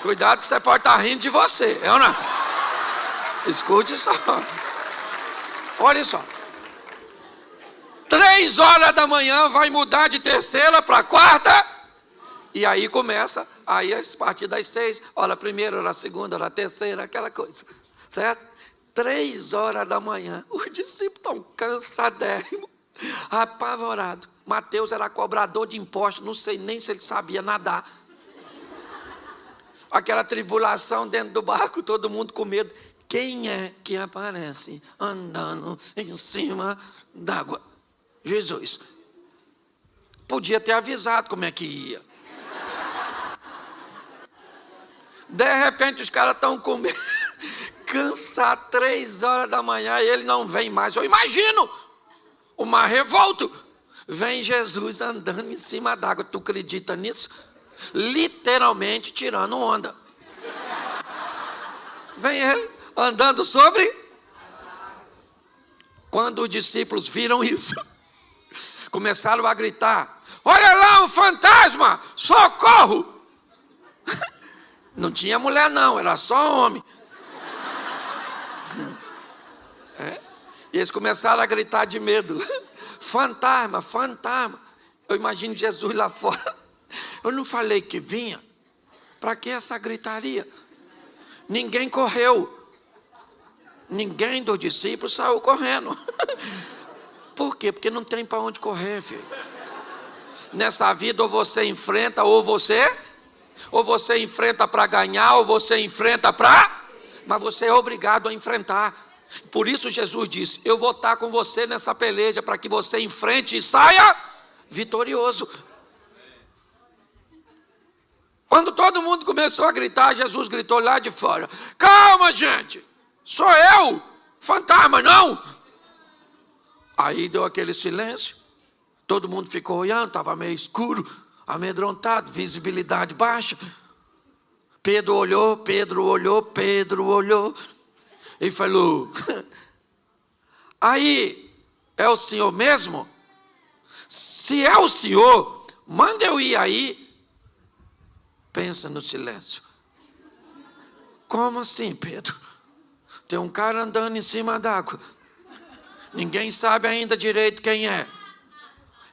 Cuidado que você pode estar rindo de você, é ou não? Escute só. Olha só. 3 horas da manhã vai mudar de terceira para quarta. E aí começa, aí a partir das 6, hora primeira, hora segunda, hora terceira, aquela coisa. Certo? 3 horas da manhã, os discípulos estão cansadérrimos, apavorados. Mateus era cobrador de impostos, não sei nem se ele sabia nadar. Aquela tribulação dentro do barco, todo mundo com medo. Quem é que aparece andando em cima d'água? Jesus. Podia ter avisado como é que ia. De repente os caras estão com medo, cansados, 3 horas da manhã, e ele não vem mais. Eu imagino uma revolta. Vem Jesus andando em cima d'água. Tu acredita nisso? Literalmente tirando onda. Vem ele andando sobre. Quando os discípulos viram isso, começaram a gritar: olha lá um fantasma, socorro! Não tinha mulher não, era só homem. E eles começaram a gritar de medo: fantasma, fantasma. Eu imagino Jesus lá fora. Eu não falei que vinha? Para que essa gritaria? Ninguém correu. Ninguém dos discípulos saiu correndo. Por quê? Porque não tem para onde correr, filho. Nessa vida ou você enfrenta ou você enfrenta para ganhar, ou você enfrenta para... Mas você é obrigado a enfrentar. Por isso Jesus disse: eu vou estar com você nessa peleja, para que você enfrente e saia vitorioso. Quando todo mundo começou a gritar, Jesus gritou lá de fora: calma, gente, sou eu, fantasma não. Aí deu aquele silêncio, todo mundo ficou olhando, estava meio escuro, amedrontado, visibilidade baixa. Pedro olhou e falou: aí, é o senhor mesmo? Se é o senhor, manda eu ir aí. Pensa no silêncio. Como assim, Pedro? Tem um cara andando em cima d'água. Ninguém sabe ainda direito quem é.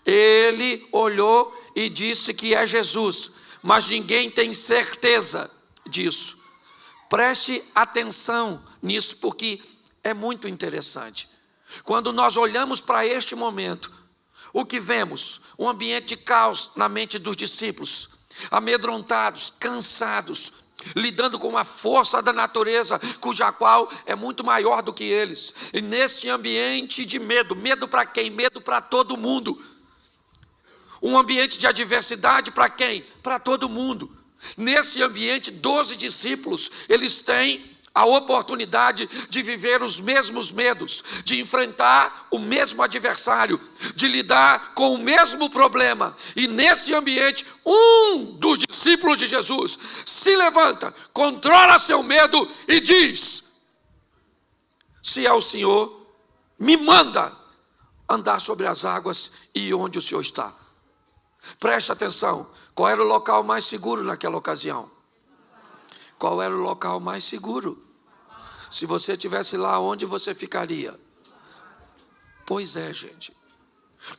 Ele olhou e disse que é Jesus, mas ninguém tem certeza disso. Preste atenção nisso, porque é muito interessante. Quando nós olhamos para este momento, o que vemos? Um ambiente de caos na mente dos discípulos, amedrontados, cansados, lidando com uma força da natureza, cuja qual é muito maior do que eles. E neste ambiente de medo, medo para quem? Medo para todo mundo. Um ambiente de adversidade para quem? Para todo mundo. Nesse ambiente, 12 discípulos, eles têm a oportunidade de viver os mesmos medos, de enfrentar o mesmo adversário, de lidar com o mesmo problema. E nesse ambiente, um dos discípulos de Jesus se levanta, controla seu medo e diz: se é o Senhor, me manda andar sobre as águas e onde o Senhor está. Preste atenção, qual era o local mais seguro naquela ocasião? Qual era o local mais seguro? Se você estivesse lá, onde você ficaria? Pois é, gente.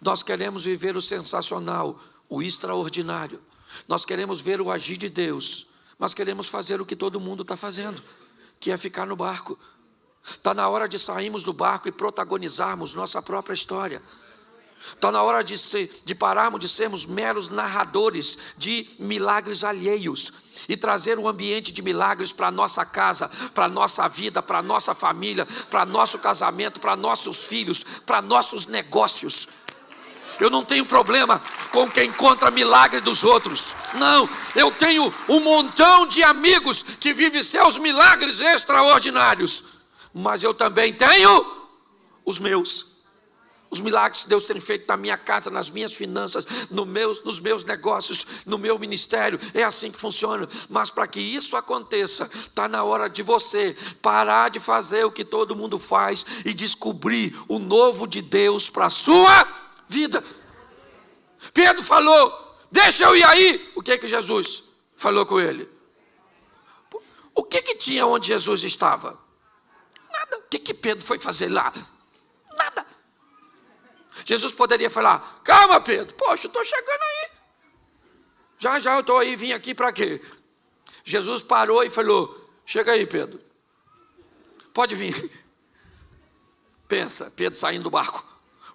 Nós queremos viver o sensacional, o extraordinário. Nós queremos ver o agir de Deus, mas queremos fazer o que todo mundo está fazendo, que é ficar no barco. Está na hora de sairmos do barco e protagonizarmos nossa própria história. Está na hora de pararmos de sermos meros narradores de milagres alheios e trazer um ambiente de milagres para a nossa casa, para a nossa vida, para a nossa família, para nosso casamento, para nossos filhos, para nossos negócios. Eu não tenho problema com quem conta milagre dos outros. Não, eu tenho um montão de amigos que vivem seus milagres extraordinários. Mas eu também tenho os meus. Os milagres que Deus tem feito na minha casa, nas minhas finanças, nos meus negócios, no meu ministério, é assim que funciona. Mas para que isso aconteça, está na hora de você parar de fazer o que todo mundo faz e descobrir o novo de Deus para a sua vida. Pedro falou: deixa eu ir aí. O que Jesus falou com ele? O que tinha onde Jesus estava? Nada. O que Pedro foi fazer lá? Nada. Jesus poderia falar: calma, Pedro, poxa, eu estou chegando aí. Já eu estou aí, vim aqui para quê? Jesus parou e falou: chega aí, Pedro. Pode vir. Pensa, Pedro saindo do barco.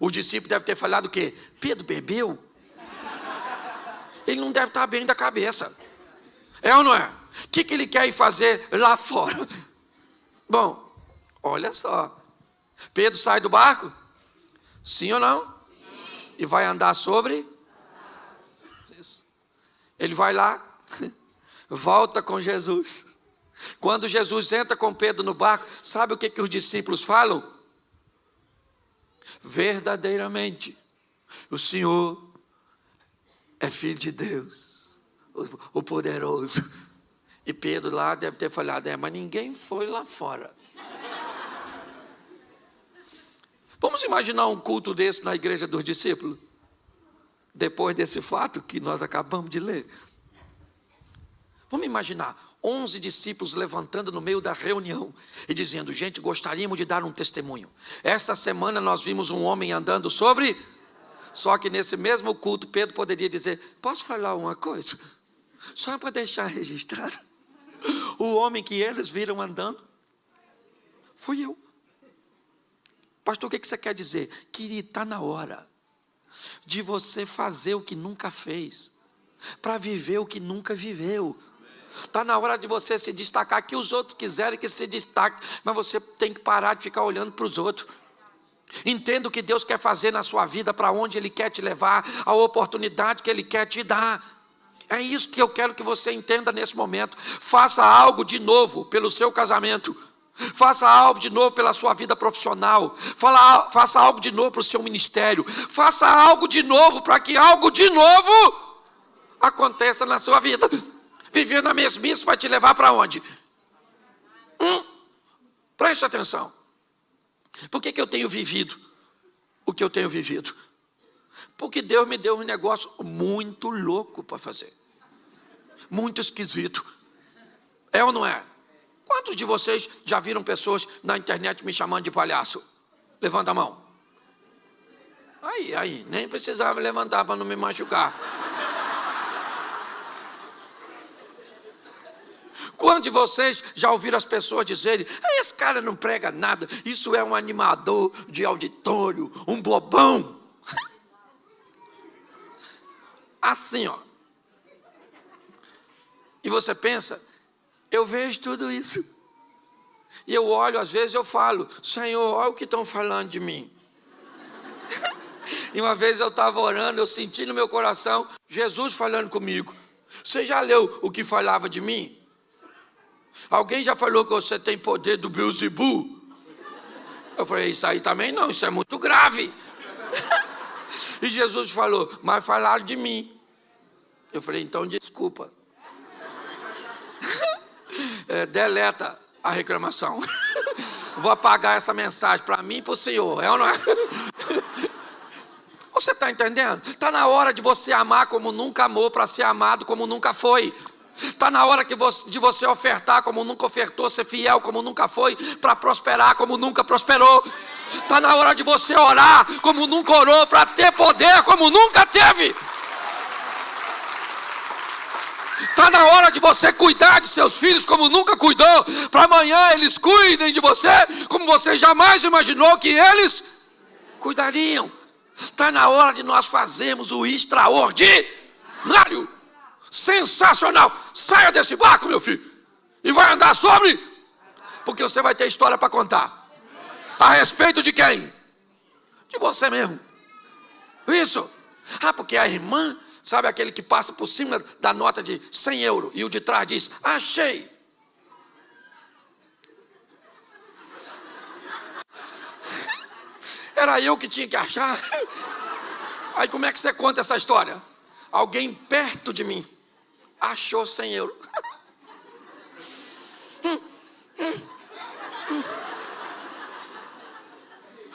O discípulo deve ter falado o quê? Pedro bebeu? Ele não deve estar bem da cabeça. É ou não é? O que ele quer ir fazer lá fora? Bom, olha só. Pedro sai do barco? Sim ou não? Sim. E vai andar sobre? Isso. Ele vai lá, volta com Jesus. Quando Jesus entra com Pedro no barco, sabe o que os discípulos falam? Verdadeiramente, o Senhor é Filho de Deus, o poderoso. E Pedro lá deve ter falado: mas ninguém foi lá fora. Vamos imaginar um culto desse na igreja dos discípulos? Depois desse fato que nós acabamos de ler. Vamos imaginar 11 discípulos levantando no meio da reunião e dizendo: gente, gostaríamos de dar um testemunho. Esta semana nós vimos um homem andando sobre... Só que nesse mesmo culto Pedro poderia dizer: posso falar uma coisa? Só para deixar registrado. O homem que eles viram andando fui eu. Pastor, o que você quer dizer? Querido, está na hora de você fazer o que nunca fez, para viver o que nunca viveu. Está na hora de você se destacar, que os outros quiserem que se destaque, mas você tem que parar de ficar olhando para os outros. Entenda o que Deus quer fazer na sua vida, para onde Ele quer te levar, a oportunidade que Ele quer te dar. É isso que eu quero que você entenda nesse momento. Faça algo de novo pelo seu casamento. Faça algo de novo pela sua vida profissional. Faça algo de novo para o seu ministério. Faça algo de novo para que algo de novo aconteça na sua vida. Viver na mesmice vai te levar para onde? Preste atenção. Por que eu tenho vivido o que eu tenho vivido? Porque Deus me deu um negócio muito louco para fazer. Muito esquisito. É ou não é? Quantos de vocês já viram pessoas na internet me chamando de palhaço? Levanta a mão. Aí, nem precisava levantar para não me machucar. Quantos de vocês já ouviram as pessoas dizerem: esse cara não prega nada, isso é um animador de auditório, um bobão? Assim, ó. E você pensa: eu vejo tudo isso. E eu olho, às vezes eu falo: Senhor, olha o que estão falando de mim. E uma vez eu estava orando, eu senti no meu coração Jesus falando comigo: você já leu o que falava de mim? Alguém já falou que você tem poder do Beelzebub? Eu falei: isso aí também não, isso é muito grave. E Jesus falou: mas falaram de mim. Eu falei: então desculpa. Deleta a reclamação. Vou apagar essa mensagem para mim e para o Senhor. É ou não é? Você está entendendo? Está na hora de você amar como nunca amou, para ser amado como nunca foi. Está na hora de você ofertar como nunca ofertou, ser fiel como nunca foi, para prosperar como nunca prosperou. Está na hora de você orar como nunca orou, para ter poder como nunca teve. Está na hora de você cuidar de seus filhos como nunca cuidou, para amanhã eles cuidem de você como você jamais imaginou que eles cuidariam. Está na hora de nós fazermos o extraordinário. Sensacional. Saia desse barco, meu filho, e vai andar sobre, porque você vai ter história para contar. A respeito de quem? De você mesmo. Isso. Porque a irmã, sabe aquele que passa por cima da nota de 100 euros e o de trás diz: achei. Era eu que tinha que achar. Aí como é que você conta essa história? Alguém perto de mim achou 100 euros.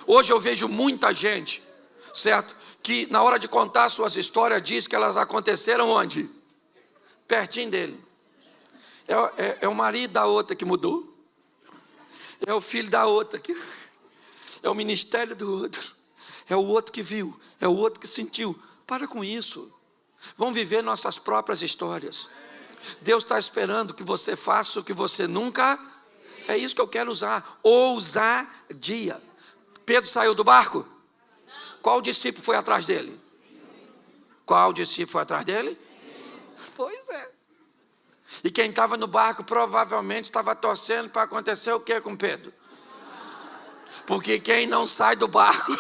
Hoje eu vejo muita gente, certo? Que na hora de contar suas histórias diz que elas aconteceram onde? Pertinho dele. É o marido da outra que mudou. É o filho da outra que... É o ministério do outro. É o outro que viu. É o outro que sentiu. Para com isso. Vamos viver nossas próprias histórias. Deus está esperando que você faça o que você nunca... É isso que eu quero usar. Ousadia. Pedro saiu do barco? Qual discípulo foi atrás dele? Qual discípulo foi atrás dele? Pois é. E quem estava no barco provavelmente estava torcendo para acontecer o que com Pedro? Porque quem não sai do barco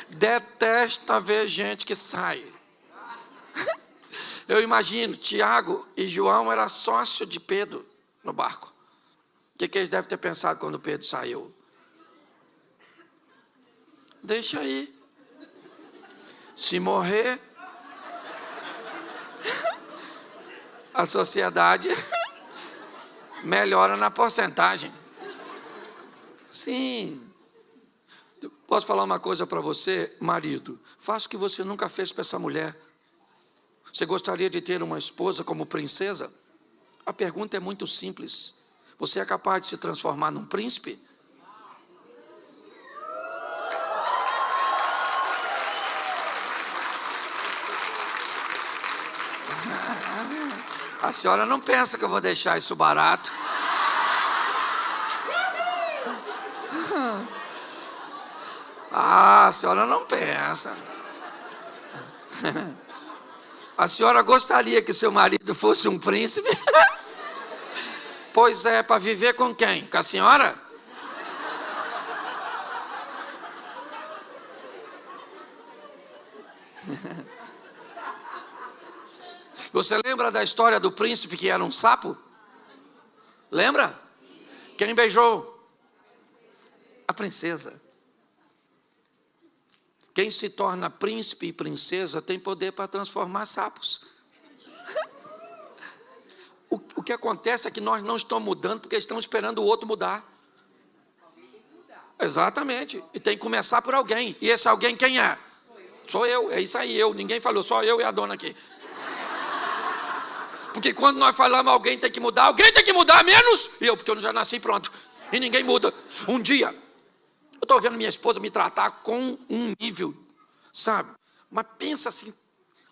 detesta ver gente que sai. Eu imagino, Tiago e João eram sócio de Pedro no barco. O que eles devem ter pensado quando Pedro saiu? Deixa aí. Se morrer, a sociedade melhora na porcentagem. Sim. Posso falar uma coisa para você, marido? Faça o que você nunca fez para essa mulher. Você gostaria de ter uma esposa como princesa? A pergunta é muito simples. Você é capaz de se transformar num príncipe? A senhora não pensa que eu vou deixar isso barato? A senhora não pensa. A senhora gostaria que seu marido fosse um príncipe? Pois é, para viver com quem? Com a senhora? Você lembra da história do príncipe que era um sapo? Lembra? Quem beijou? A princesa. Quem se torna príncipe e princesa tem poder para transformar sapos. O que acontece é que nós não estamos mudando porque estamos esperando o outro mudar. Exatamente. E tem que começar por alguém. E esse alguém quem é? Sou eu. É isso aí, eu. Ninguém falou, só eu e a dona aqui. Porque quando nós falamos alguém tem que mudar, alguém tem que mudar menos eu, porque eu já nasci pronto. E ninguém muda. Um dia, eu estou vendo minha esposa me tratar com um nível, sabe? Mas pensa assim,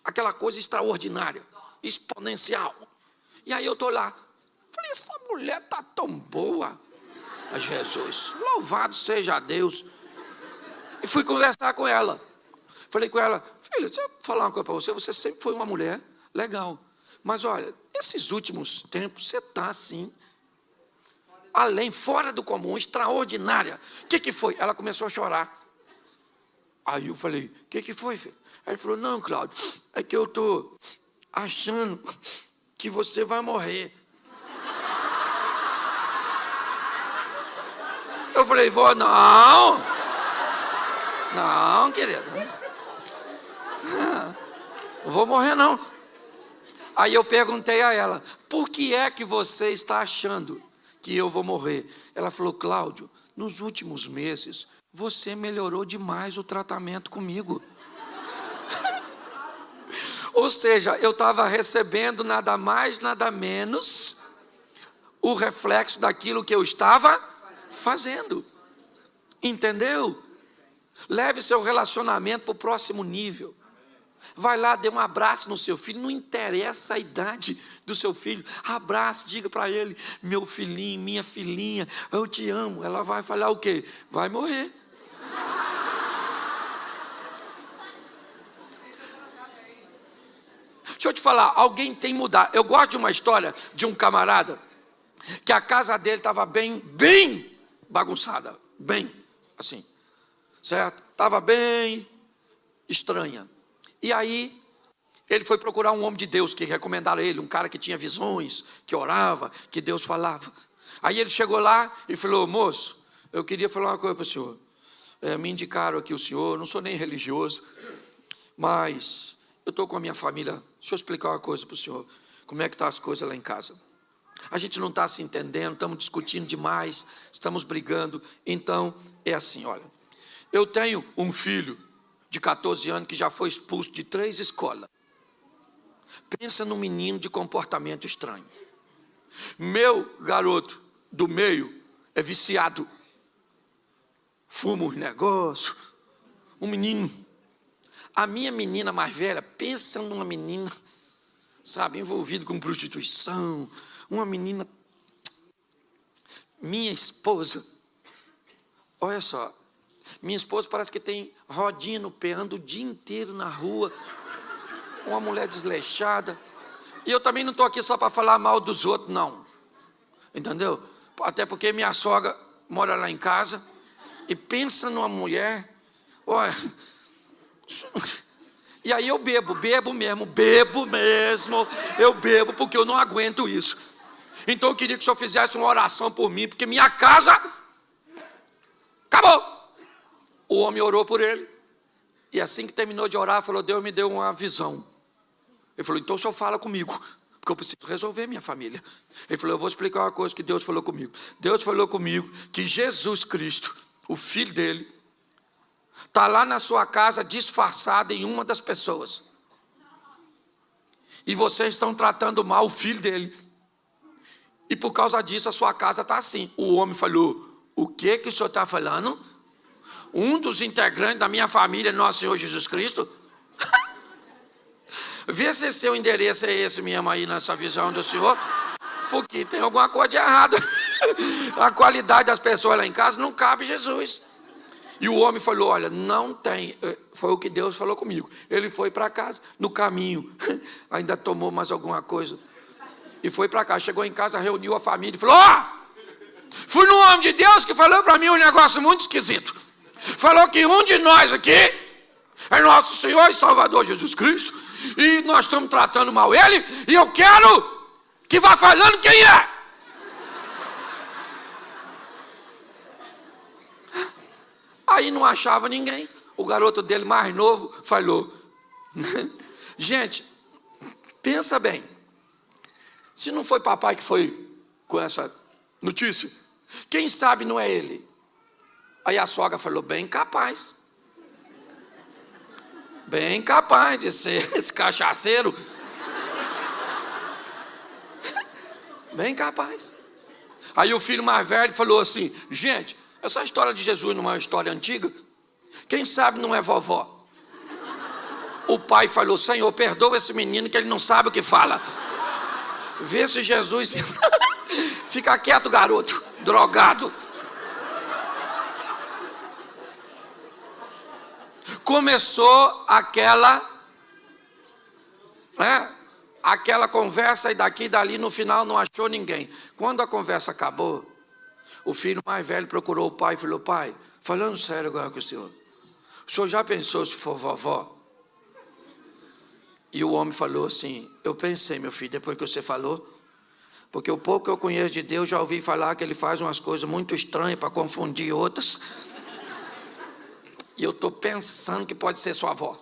aquela coisa extraordinária, exponencial. E aí eu estou lá, falei, essa mulher está tão boa. A Jesus, louvado seja Deus. E fui conversar com ela. Falei com ela, filha, deixa eu falar uma coisa para você, você sempre foi uma mulher legal. Mas olha, esses últimos tempos você está assim, além, fora do comum, extraordinária. O que foi? Ela começou a chorar. Aí eu falei, o que foi, filho? Aí ele falou, não, Cláudio, é que eu estou achando que você vai morrer. Eu falei, vó, não. Não, querida. Não vou morrer, não. Aí eu perguntei a ela, por que é que você está achando que eu vou morrer? Ela falou, Cláudio, nos últimos meses, você melhorou demais o tratamento comigo. Ou seja, eu estava recebendo nada mais, nada menos, o reflexo daquilo que eu estava fazendo. Entendeu? Leve seu relacionamento para o próximo nível. Vai lá, dê um abraço no seu filho, não interessa a idade do seu filho, abraça, diga para ele, meu filhinho, minha filhinha, eu te amo. Ela vai falar o quê? Vai morrer. Deixa eu te falar, alguém tem que mudar. Eu gosto de uma história de um camarada, que a casa dele estava bem bagunçada, bem, assim, certo? Estava bem estranha. E aí, ele foi procurar um homem de Deus que recomendaram ele, um cara que tinha visões, que orava, que Deus falava. Aí ele chegou lá e falou, moço, eu queria falar uma coisa para o senhor. Me indicaram aqui o senhor, não sou nem religioso, mas eu estou com a minha família. Deixa eu explicar uma coisa para o senhor, como é que estão as coisas lá em casa. A gente não está se entendendo, estamos discutindo demais, estamos brigando. Então, é assim, olha, eu tenho um filho de 14 anos que já foi expulso de 3 escolas. Pensa num menino de comportamento estranho. Meu garoto do meio é viciado. Fuma uns negócios. Um menino. A minha menina mais velha, pensa numa menina, sabe, envolvida com prostituição. Uma menina. Minha esposa, olha só. Minha esposa parece que tem rodinha no pé, anda o dia inteiro na rua. Uma mulher desleixada. E eu também não estou aqui só para falar mal dos outros, não. Entendeu? Até porque minha sogra mora lá em casa. E pensa numa mulher. Olha. E aí eu bebo mesmo. Eu bebo porque eu não aguento isso. Então eu queria que o senhor fizesse uma oração por mim, porque minha casa acabou. O homem orou por ele. E assim que terminou de orar, falou: Deus me deu uma visão. Ele falou: então o senhor fala comigo, porque eu preciso resolver minha família. Ele falou: eu vou explicar uma coisa que Deus falou comigo. Deus falou comigo que Jesus Cristo, o filho dele, está lá na sua casa disfarçado em uma das pessoas. E vocês estão tratando mal o filho dele. E por causa disso a sua casa está assim. O homem falou: o que o senhor está falando? Um dos integrantes da minha família, nosso Senhor Jesus Cristo? Vê se seu endereço é esse mesmo aí nessa visão do senhor, porque tem alguma coisa de errado. A qualidade das pessoas lá em casa não cabe Jesus. E o homem falou: olha, não tem. Foi o que Deus falou comigo. Ele foi para casa, no caminho, ainda tomou mais alguma coisa. E foi para cá, chegou em casa, reuniu a família e falou: fui no homem de Deus que falou para mim um negócio muito esquisito. Falou que um de nós aqui é nosso Senhor e Salvador Jesus Cristo, e nós estamos tratando mal ele, e eu quero que vá falando quem é. Aí não achava ninguém. O garoto dele mais novo falou: gente, pensa bem, se não foi papai que foi com essa notícia, quem sabe não é ele? Aí a sogra falou: bem capaz de ser esse cachaceiro. Bem capaz. Aí o filho mais velho falou assim: gente, essa história de Jesus não é uma história antiga? Quem sabe não é vovó? O pai falou: Senhor, perdoa esse menino que ele não sabe o que fala. Vê se Jesus... Fica quieto, garoto, drogado. Começou aquela conversa, e daqui e dali, no final não achou ninguém. Quando a conversa acabou, o filho mais velho procurou o pai e falou: pai, falando sério agora com o senhor já pensou se for vovó? E o homem falou assim: eu pensei, meu filho, depois que você falou, porque o pouco que eu conheço de Deus, já ouvi falar que ele faz umas coisas muito estranhas para confundir outras. E eu estou pensando que pode ser sua avó.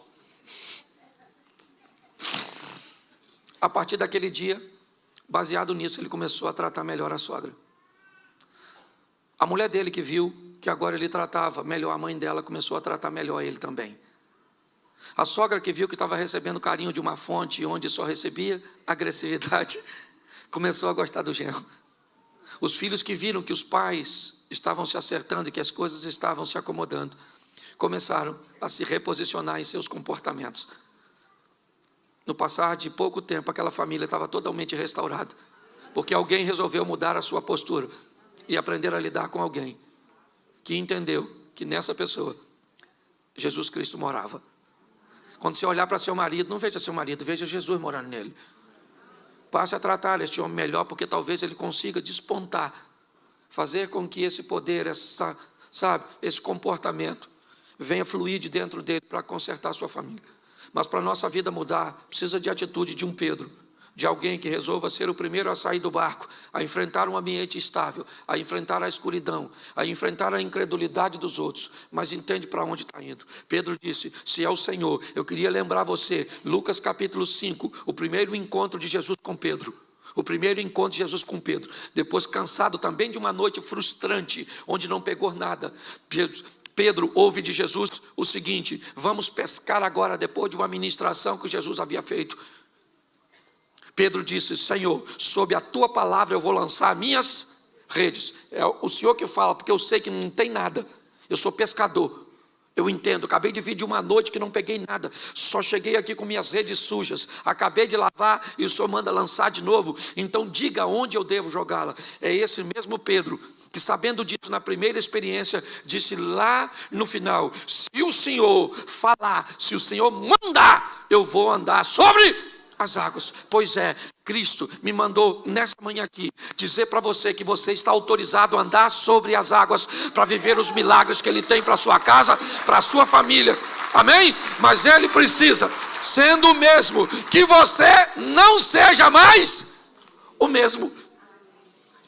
A partir daquele dia, baseado nisso, ele começou a tratar melhor a sogra. A mulher dele, que viu que agora ele tratava melhor a mãe dela, começou a tratar melhor ele também. A sogra, que viu que estava recebendo carinho de uma fonte onde só recebia agressividade, começou a gostar do genro. Os filhos, que viram que os pais estavam se acertando e que as coisas estavam se acomodando, começaram a se reposicionar em seus comportamentos. No passar de pouco tempo, aquela família estava totalmente restaurada, porque alguém resolveu mudar a sua postura e aprender a lidar com alguém que entendeu que nessa pessoa Jesus Cristo morava. Quando você olhar para seu marido, não veja seu marido, veja Jesus morando nele. Passe a tratar este homem melhor, porque talvez ele consiga despontar, fazer com que esse poder, esse comportamento venha fluir de dentro dele para consertar a sua família. Mas para a nossa vida mudar, precisa de atitude de um Pedro, de alguém que resolva ser o primeiro a sair do barco, a enfrentar um ambiente instável, a enfrentar a escuridão, a enfrentar a incredulidade dos outros, mas entende para onde está indo. Pedro disse: se é o Senhor, eu queria lembrar você, Lucas capítulo 5, o primeiro encontro de Jesus com Pedro. O primeiro encontro de Jesus com Pedro, depois cansado também de uma noite frustrante, onde não pegou nada, Pedro ouve de Jesus o seguinte: vamos pescar agora, depois de uma ministração que Jesus havia feito. Pedro disse: Senhor, sob a tua palavra eu vou lançar minhas redes. É o Senhor que fala, porque eu sei que não tem nada. Eu sou pescador. Eu entendo, acabei de vir de uma noite que não peguei nada, só cheguei aqui com minhas redes sujas, acabei de lavar e o Senhor manda lançar de novo, então diga onde eu devo jogá-la. É esse mesmo Pedro, que sabendo disso na primeira experiência, disse lá no final: se o Senhor falar, se o Senhor mandar, eu vou andar sobre as águas. Pois é, Cristo me mandou nessa manhã aqui dizer para você que você está autorizado a andar sobre as águas para viver os milagres que Ele tem para a sua casa, para a sua família. Amém? Mas Ele precisa, sendo o mesmo, que você não seja mais o mesmo.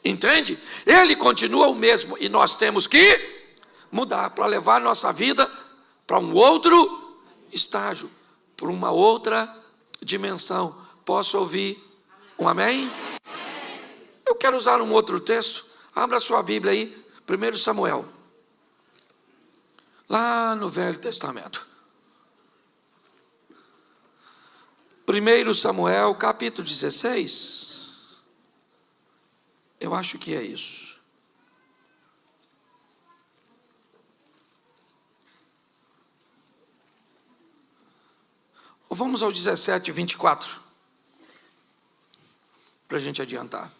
Entende? Ele continua o mesmo e nós temos que mudar para levar nossa vida para um outro estágio, para uma outra dimensão. Posso ouvir um amém? Eu quero usar um outro texto. Abra sua Bíblia aí, 1 Samuel, lá no Velho Testamento. 1 Samuel, capítulo 16. Eu acho que é isso. Vamos ao 17, 24, para a gente adiantar.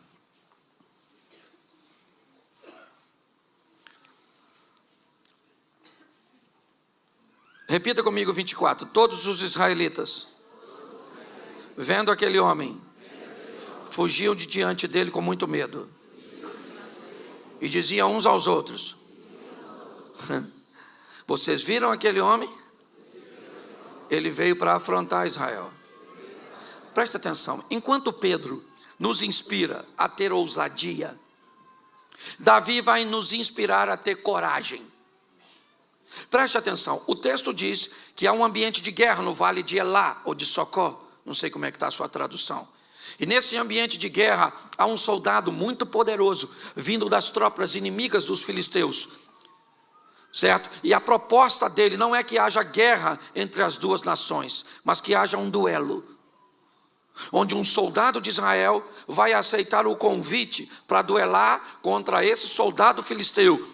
Repita comigo 24. Todos os israelitas, vendo aquele homem, fugiam de diante dele com muito medo, e diziam uns aos outros: vocês viram aquele homem? Ele veio para afrontar Israel. Presta atenção, enquanto Pedro nos inspira a ter ousadia, Davi vai nos inspirar a ter coragem. Preste atenção, o texto diz que há um ambiente de guerra no vale de Elá, ou de Socó, não sei como é que está a sua tradução. E nesse ambiente de guerra, há um soldado muito poderoso, vindo das tropas inimigas dos filisteus. Certo? E a proposta dele não é que haja guerra entre as duas nações, mas que haja um duelo, onde um soldado de Israel vai aceitar o convite para duelar contra esse soldado filisteu,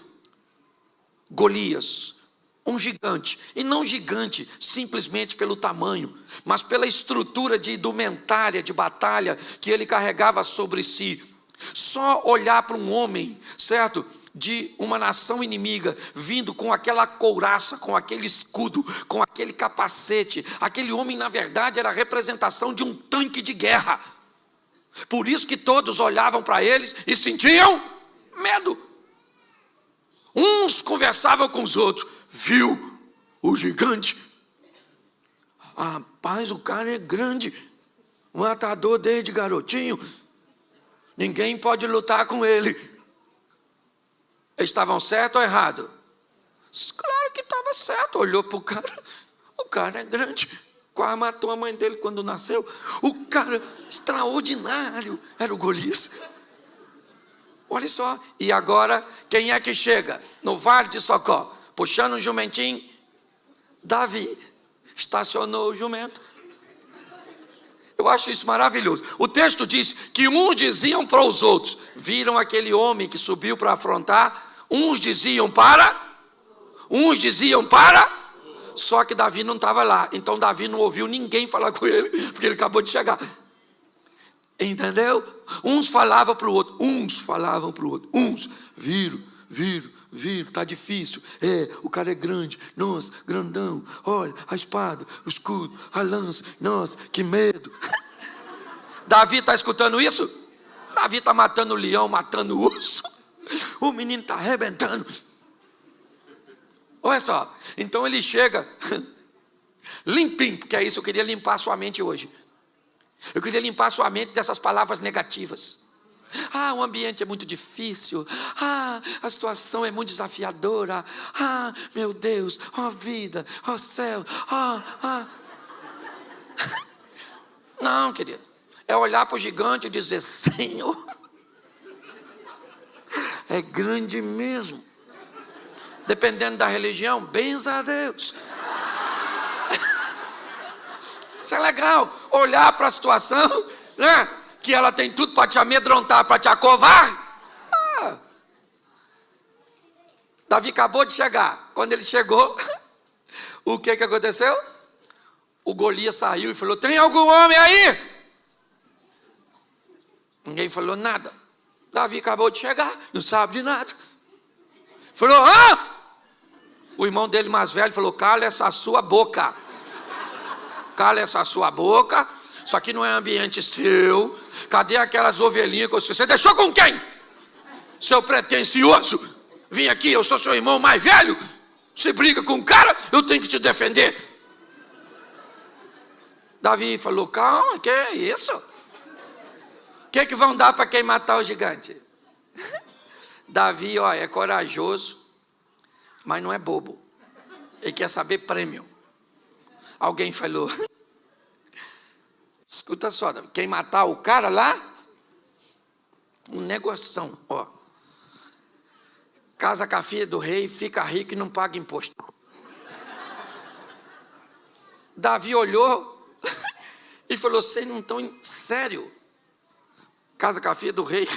Golias, um gigante, e não gigante simplesmente pelo tamanho, mas pela estrutura de indumentária de batalha que ele carregava sobre si. Só olhar para um homem, certo, de uma nação inimiga, vindo com aquela couraça, com aquele escudo, com aquele capacete, aquele homem na verdade era a representação de um tanque de guerra. Por isso que todos olhavam para eles e sentiam medo. Uns conversavam com os outros: viu o gigante? Rapaz, o cara é grande, matador desde garotinho, ninguém pode lutar com ele. Estavam certo ou errado? Claro que estava certo. Olhou para o cara é grande, quase matou a mãe dele quando nasceu. O cara extraordinário era o Golias. Olha só, e agora quem é que chega no vale de Socó, puxando um jumentinho? Davi estacionou o jumento. Eu acho isso maravilhoso. O texto diz que uns diziam para os outros: viram aquele homem que subiu para afrontar? Uns diziam para, só que Davi não estava lá, então Davi não ouviu ninguém falar com ele, porque ele acabou de chegar. Entendeu? Uns falavam para o outro, uns viram, está difícil, o cara é grande, nossa, grandão, olha, a espada, o escudo, a lança, nossa, que medo. Davi está escutando isso? Davi está matando o leão, matando o urso, o menino está arrebentando. Olha só, então ele chega limpinho, porque é isso, eu queria limpar a sua mente hoje. Eu queria limpar a sua mente dessas palavras negativas. O ambiente é muito difícil. A situação é muito desafiadora. Meu Deus, vida, céu. Não, querido. É olhar para o gigante e dizer: Senhor, é grande mesmo. Dependendo da religião, benza a Deus. Isso é legal. Olhar para a situação né? Que ela tem tudo para te amedrontar, para te acovar. Davi acabou de chegar. Quando ele chegou, o que aconteceu? O Golias saiu e falou: tem algum homem aí? Ninguém falou nada. Davi acabou de chegar, não sabe de nada. Falou: o irmão dele mais velho falou: cala essa sua boca. Cala essa sua boca. Isso aqui não é ambiente seu. Cadê aquelas ovelhinhas que você deixou com quem? Seu pretensioso. Vim aqui, eu sou seu irmão mais velho. Você briga com o cara, eu tenho que te defender. Davi falou: calma, que é isso? O que vão dar para quem matar o gigante? Davi, ó, é corajoso, mas não é bobo. Ele quer saber prêmio. Alguém falou: escuta só, quem matar o cara lá, um negoção, ó. Casa com a filha do rei, fica rico e não paga imposto. Davi olhou e falou: vocês não estão sério? Casa com a filha do rei,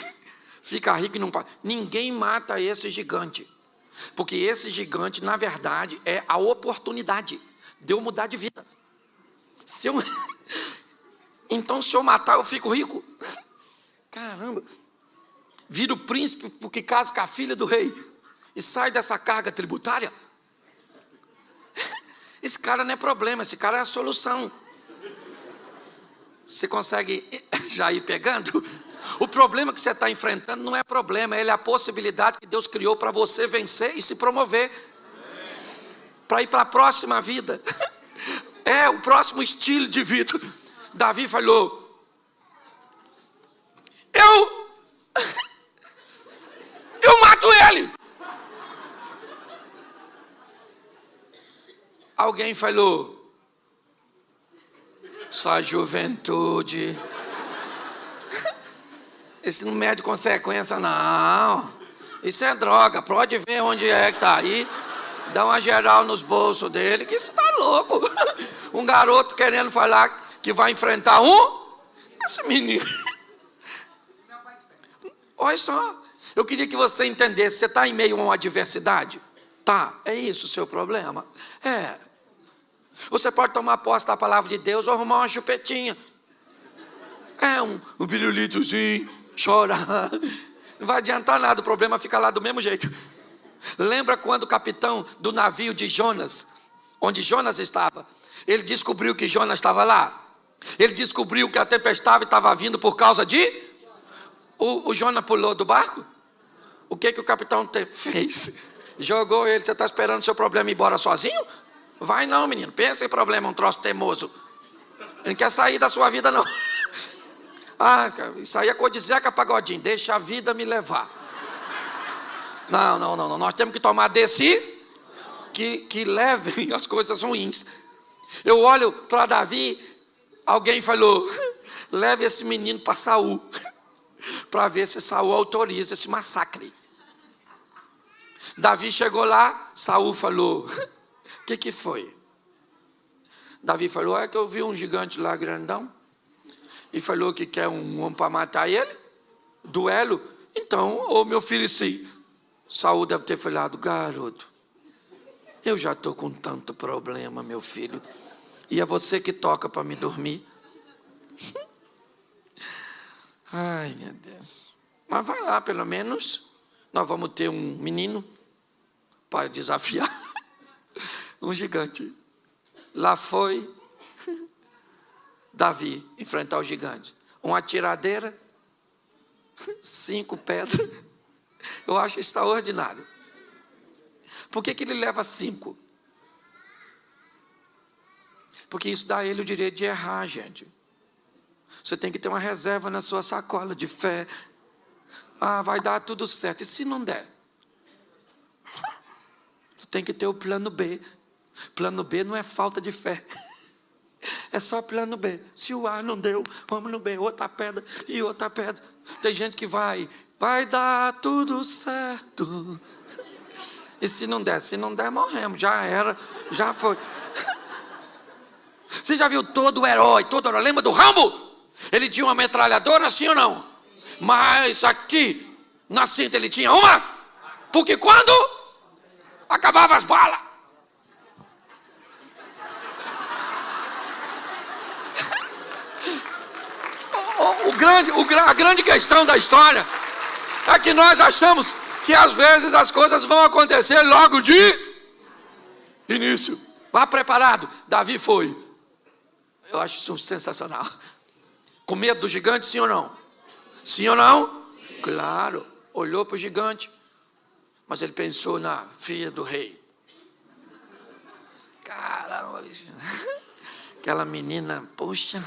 fica rico e não paga. Ninguém mata esse gigante. Porque esse gigante, na verdade, é a oportunidade de eu mudar de vida. Então, se eu matar, eu fico rico. Caramba. Vira o príncipe porque casa com a filha do rei e sai dessa carga tributária. Esse cara não é problema, esse cara é a solução. Você consegue já ir pegando? O problema que você está enfrentando não é problema, ele é a possibilidade que Deus criou para você vencer e se promover. Para ir para a próxima vida. É o próximo estilo de vida. Davi falou: eu mato ele. Alguém falou: sua juventude, esse não mede consequência não. Isso é droga, pode ver onde é que está aí. Dá uma geral nos bolsos dele, que isso está louco. Um garoto querendo falar que vai enfrentar esse menino. Olha só, eu queria que você entendesse, você está em meio a uma adversidade? Tá, é isso o seu problema? É. Você pode tomar posse da palavra de Deus ou arrumar uma chupetinha. É um pirulitozinho, chorar. Não vai adiantar nada, o problema fica lá do mesmo jeito. Lembra quando o capitão do navio de Jonas, onde Jonas estava, ele descobriu que Jonas estava lá? Ele descobriu que a tempestade estava vindo por causa de... O Jonas pulou do barco? O que o capitão fez? Jogou ele. Você está esperando o seu problema ir embora sozinho? Vai não, menino. Pensa em problema, um troço teimoso. Ele não quer sair da sua vida, não. Isso aí é coisa de Zeca Pagodinho. Deixa a vida me levar. Não. Nós temos que tomar desse que levem as coisas ruins. Eu olho para Davi, alguém falou: leve esse menino para Saul, para ver se Saul autoriza esse massacre. Davi chegou lá, Saul falou: o que foi? Davi falou: é que eu vi um gigante lá grandão, e falou que quer um homem para matar ele, duelo. Então, meu filho, sim. Saul deve ter falado: garoto, eu já estou com tanto problema, meu filho, e é você que toca para me dormir. Ai, meu Deus. Mas vai lá, pelo menos nós vamos ter um menino para desafiar um gigante. Lá foi Davi enfrentar o gigante. Uma tiradeira, 5 pedras. Eu acho extraordinário. Por que ele leva 5? Porque isso dá a ele o direito de errar, gente. Você tem que ter uma reserva na sua sacola de fé. Vai dar tudo certo. E se não der? Você tem que ter o plano B. Plano B não é falta de fé. É só plano B. Se o A não deu, vamos no B. Outra pedra e outra pedra. Tem gente que vai dar tudo certo. E se não der? Se não der, morremos. Já era, já foi. Você já viu todo herói? Lembra do Rambo? Ele tinha uma metralhadora, sim ou não? Mas aqui, na cinta, ele tinha uma? Porque quando acabava as balas, a grande questão da história é que nós achamos que às vezes as coisas vão acontecer logo de início. Vá preparado. Davi foi. Eu acho isso sensacional. Com medo do gigante, sim ou não? Sim ou não? Sim. Claro. Olhou para o gigante, mas ele pensou na filha do rei. Caramba, aquela menina, poxa,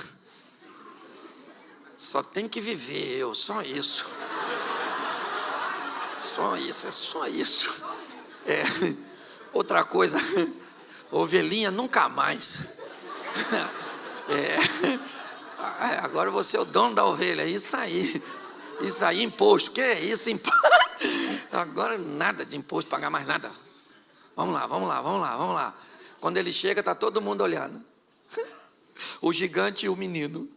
só tem que viver eu, só isso. Só isso, é só isso. Outra coisa, ovelhinha nunca mais. Agora você é o dono da ovelha, isso aí, imposto, que é isso, imposto? Agora nada de imposto, pagar mais nada. Vamos lá. Quando ele chega, está todo mundo olhando. O gigante e o menino.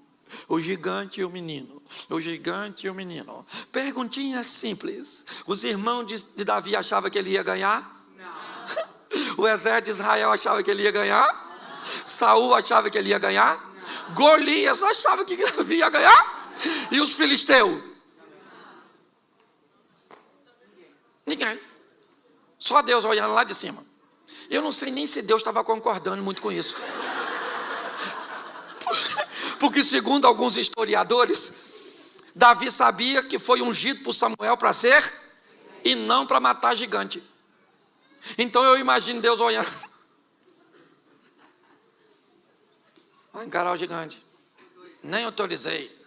Perguntinha simples. Os irmãos de Davi achavam que ele ia ganhar? Não. O exército de Israel achava que ele ia ganhar? Não. Saul achava que ele ia ganhar? Não. Golias achava que Davi ia ganhar? E os filisteus? Ninguém. Só Deus olhando lá de cima. Eu não sei nem se Deus estava concordando muito com isso. Porque segundo alguns historiadores, Davi sabia que foi ungido por Samuel para ser e não para matar gigante. Então eu imagino Deus olhando. Vai encarar o gigante. Nem autorizei.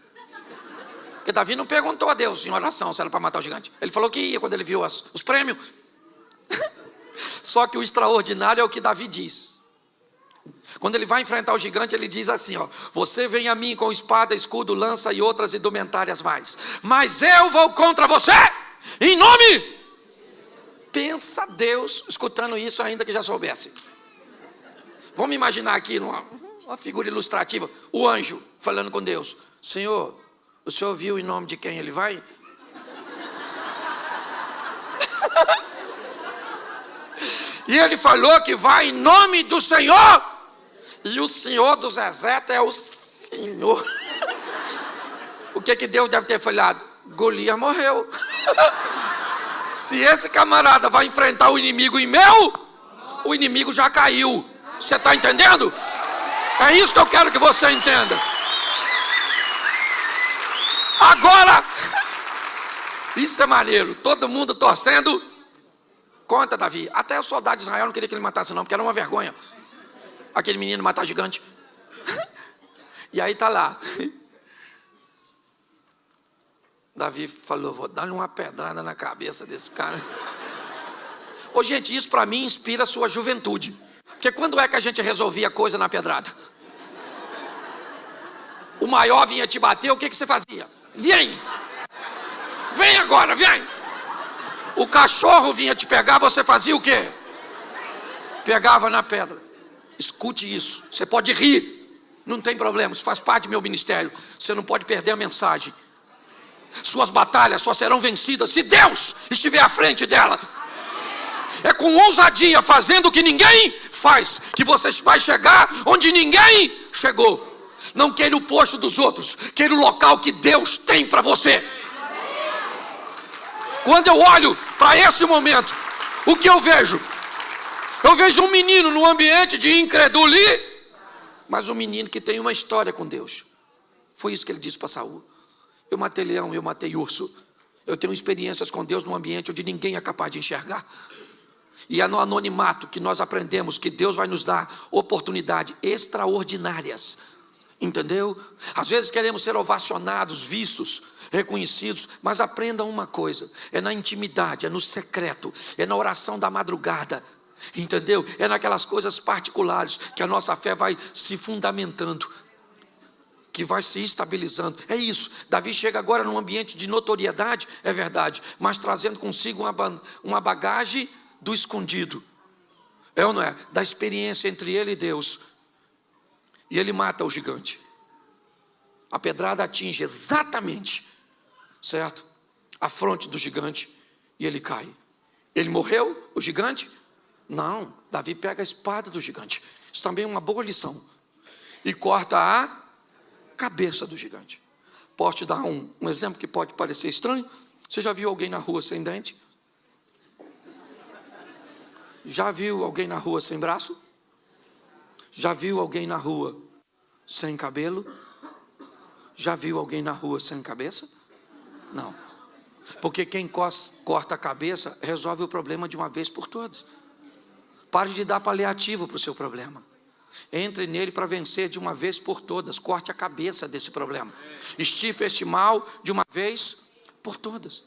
Porque Davi não perguntou a Deus em oração se era para matar o gigante. Ele falou que ia quando ele viu os prêmios. Só que o extraordinário é o que Davi diz. Quando ele vai enfrentar o gigante, ele diz assim, ó: você vem a mim com espada, escudo, lança e outras indumentárias mais, mas eu vou contra você, em nome. Pensa Deus escutando isso, ainda que já soubesse. Vamos imaginar aqui uma figura ilustrativa, o anjo falando com Deus: Senhor, o Senhor viu em nome de quem ele vai? E ele falou que vai em nome do Senhor. E o Senhor dos exércitos é o Senhor. O que Deus deve ter falado? Golias morreu. Se esse camarada vai enfrentar o inimigo em meu, o inimigo já caiu. Você está entendendo? É isso que eu quero que você entenda. Agora, isso é maneiro. Todo mundo torcendo contra Davi. Até o soldado de Israel não queria que ele matasse não, porque era uma vergonha aquele menino matar gigante. E aí tá lá. Davi falou: vou dar uma pedrada na cabeça desse cara. Ô gente, isso para mim inspira a sua juventude. Porque quando é que a gente resolvia coisa na pedrada? O maior vinha te bater, o que você fazia? Vem! Vem agora, vem! O cachorro vinha te pegar, você fazia o quê? Pegava na pedra. Escute isso, você pode rir, não tem problema, isso faz parte do meu ministério. Você não pode perder a mensagem. Suas batalhas só serão vencidas se Deus estiver à frente dela. É com ousadia, fazendo o que ninguém faz, que você vai chegar onde ninguém chegou. Não queira o posto dos outros, queira o local que Deus tem para você. Quando eu olho para esse momento, o que eu vejo? Eu vejo um menino num ambiente de incredulidade, mas um menino que tem uma história com Deus. Foi isso que ele disse para Saul: eu matei leão, eu matei urso. Eu tenho experiências com Deus num ambiente onde ninguém é capaz de enxergar. E é no anonimato que nós aprendemos que Deus vai nos dar oportunidades extraordinárias. Entendeu? Às vezes queremos ser ovacionados, vistos, reconhecidos, mas aprendam uma coisa: é na intimidade, é no secreto, é na oração da madrugada. Entendeu? É naquelas coisas particulares que a nossa fé vai se fundamentando, que vai se estabilizando. É isso. Davi chega agora num ambiente de notoriedade, é verdade, mas trazendo consigo uma bagagem do escondido. É ou não é? Da experiência entre ele e Deus. E ele mata o gigante. A pedrada atinge exatamente, certo? A fronte do gigante e ele cai. Ele morreu, o gigante? Não, Davi pega a espada do gigante. Isso também é uma boa lição. E corta a cabeça do gigante. Posso te dar um exemplo que pode parecer estranho? Você já viu alguém na rua sem dente? Já viu alguém na rua sem braço? Já viu alguém na rua sem cabelo? Já viu alguém na rua sem cabeça? Não. Porque quem corta a cabeça resolve o problema de uma vez por todas. Pare de dar paliativo para o seu problema. Entre nele para vencer de uma vez por todas. Corte a cabeça desse problema. Extirpe este mal de uma vez por todas.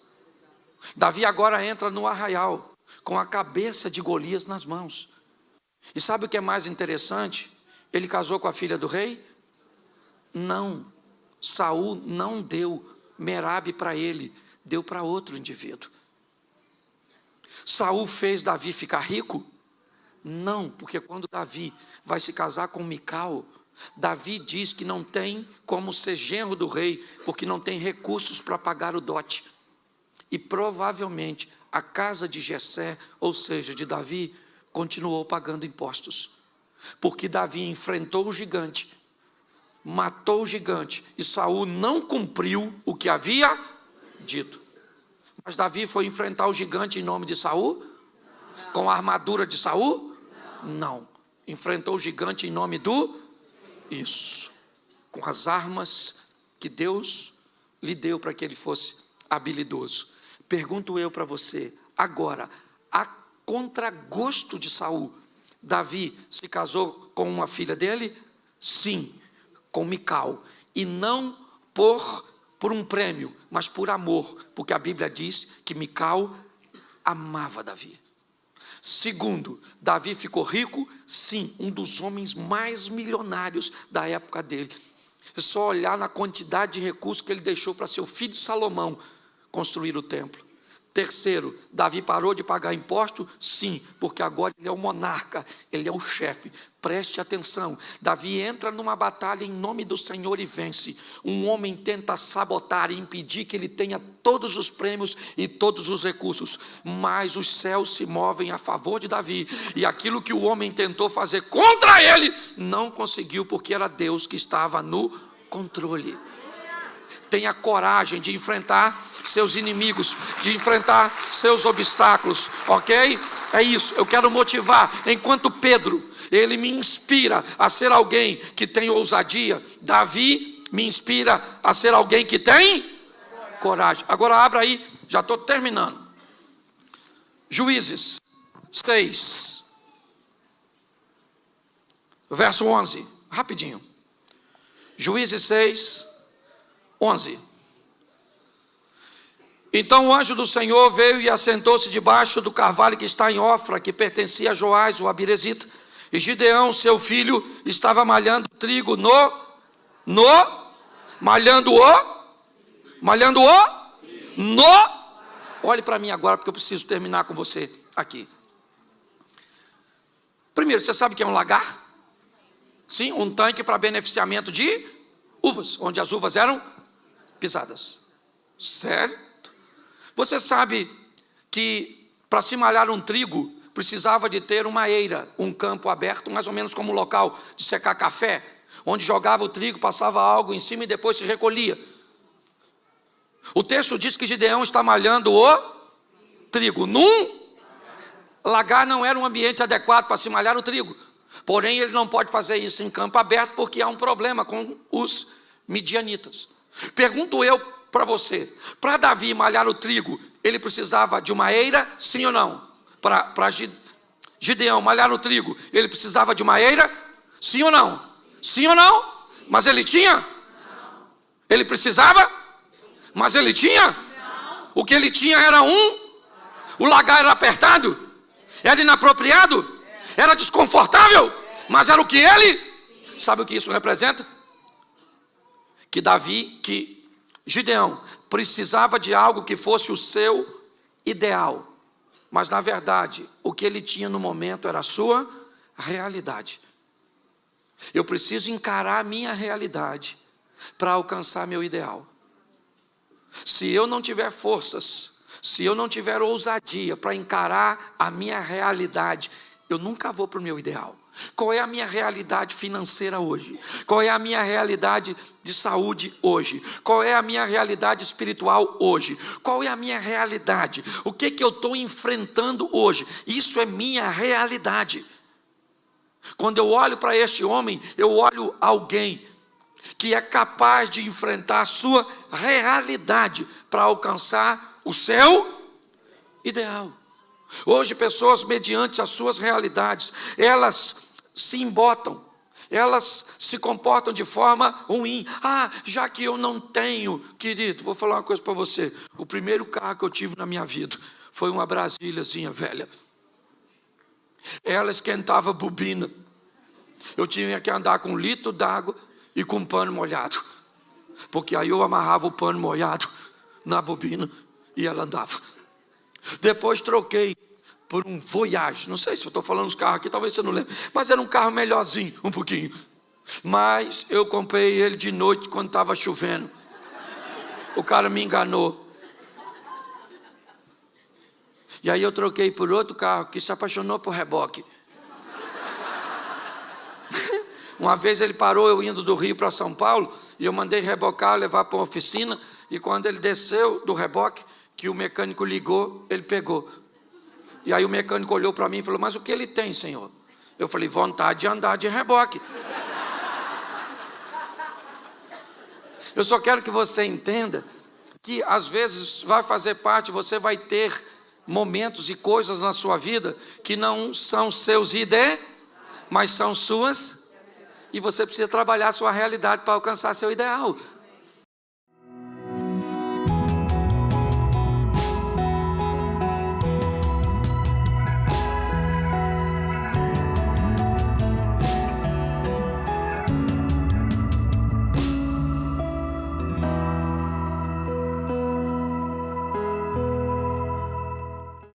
Davi agora entra no arraial com a cabeça de Golias nas mãos. E sabe o que é mais interessante? Ele casou com a filha do rei? Não. Saul não deu Merabe para ele, deu para outro indivíduo. Saul fez Davi ficar rico? Não, porque quando Davi vai se casar com Mical, Davi diz que não tem como ser genro do rei, porque não tem recursos para pagar o dote. E provavelmente a casa de Jessé, ou seja, de Davi, continuou pagando impostos. Porque Davi enfrentou o gigante, matou o gigante, e Saul não cumpriu o que havia dito. Mas Davi foi enfrentar o gigante em nome de Saul? Não. Com a armadura de Saul? Não. Enfrentou o gigante em nome do? Isso. Com as armas que Deus lhe deu para que ele fosse habilidoso. Pergunto eu para você, agora, a contragosto de Saul, Davi se casou com uma filha dele? Sim, com Mical. E não por um prêmio, mas por amor, porque a Bíblia diz que Mical amava Davi. Segundo, Davi ficou rico? Sim, um dos homens mais milionários da época dele. É só olhar na quantidade de recursos que ele deixou para seu filho Salomão construir o templo. Terceiro, Davi parou de pagar imposto? Sim, porque agora ele é o monarca, ele é o chefe. Preste atenção, Davi entra numa batalha em nome do Senhor e vence. Um homem tenta sabotar e impedir que ele tenha todos os prêmios e todos os recursos, mas os céus se movem a favor de Davi, e aquilo que o homem tentou fazer contra ele, não conseguiu, porque era Deus que estava no controle. Tenha coragem de enfrentar seus inimigos, de enfrentar seus obstáculos, ok? É isso, eu quero motivar. Enquanto Pedro, ele me inspira a ser alguém que tem ousadia, Davi me inspira a ser alguém que tem coragem. Agora abra aí, já estou terminando. Juízes 6, verso 11, rapidinho. Juízes 6, 11. Então o anjo do Senhor veio e assentou-se debaixo do carvalho que está em Ofra, que pertencia a Joás, o abirezita. E Gideão, seu filho, estava malhando trigo olhe para mim agora, porque eu preciso terminar com você aqui. Primeiro, você sabe o que é um lagar? Sim, um tanque para beneficiamento de uvas, onde as uvas eram pisadas. Certo? Você sabe que para se malhar um trigo, precisava de ter uma eira, um campo aberto, mais ou menos como um local de secar café, onde jogava o trigo, passava algo em cima e depois se recolhia. O texto diz que Gideão está malhando o trigo. Num lagar não era um ambiente adequado para se malhar o trigo. Porém, ele não pode fazer isso em campo aberto, porque há um problema com os midianitas. Pergunto eu para você, para Davi malhar o trigo, ele precisava de uma eira, sim ou não? Para Gideão malhar o trigo, ele precisava de uma eira, sim ou não? Sim ou não? Mas ele tinha? Não. Ele precisava? Mas ele tinha? Não. O que ele tinha era o lagar era apertado? Era inapropriado? Era desconfortável? Mas era o que ele? Sabe o que isso representa? Que Gideão precisava de algo que fosse o seu ideal. Mas na verdade, o que ele tinha no momento era a sua realidade. Eu preciso encarar a minha realidade para alcançar meu ideal. Se eu não tiver forças, se eu não tiver ousadia para encarar a minha realidade, eu nunca vou para o meu ideal. Qual é a minha realidade financeira hoje? Qual é a minha realidade de saúde hoje? Qual é a minha realidade espiritual hoje? Qual é a minha realidade? O que eu estou enfrentando hoje? Isso é minha realidade. Quando eu olho para este homem, eu olho alguém que é capaz de enfrentar a sua realidade para alcançar o seu ideal. Hoje, pessoas, mediante as suas realidades, elas se embotam, elas se comportam de forma ruim. Já que eu não tenho, querido, vou falar uma coisa para você. O primeiro carro que eu tive na minha vida foi uma Brasíliazinha velha. Ela esquentava bobina. Eu tinha que andar com 1 litro d'água e com um pano molhado, porque aí eu amarrava o pano molhado na bobina e ela andava. Depois troquei por um Voyage. Não sei se eu estou falando dos carros aqui, talvez você não lembre, mas era um carro melhorzinho, um pouquinho. Mas eu comprei ele de noite quando estava chovendo. O cara me enganou. E aí eu troquei por outro carro que se apaixonou por reboque. Uma vez ele parou, eu indo do Rio para São Paulo, e eu mandei rebocar, levar para uma oficina, e quando ele desceu do reboque, que o mecânico ligou, ele pegou. E aí o mecânico olhou para mim e falou: mas o que ele tem, senhor? Eu falei: vontade de andar de reboque. Eu só quero que você entenda que às vezes vai fazer parte, você vai ter momentos e coisas na sua vida que não são seus ideais, mas são suas. E você precisa trabalhar a sua realidade para alcançar seu ideal.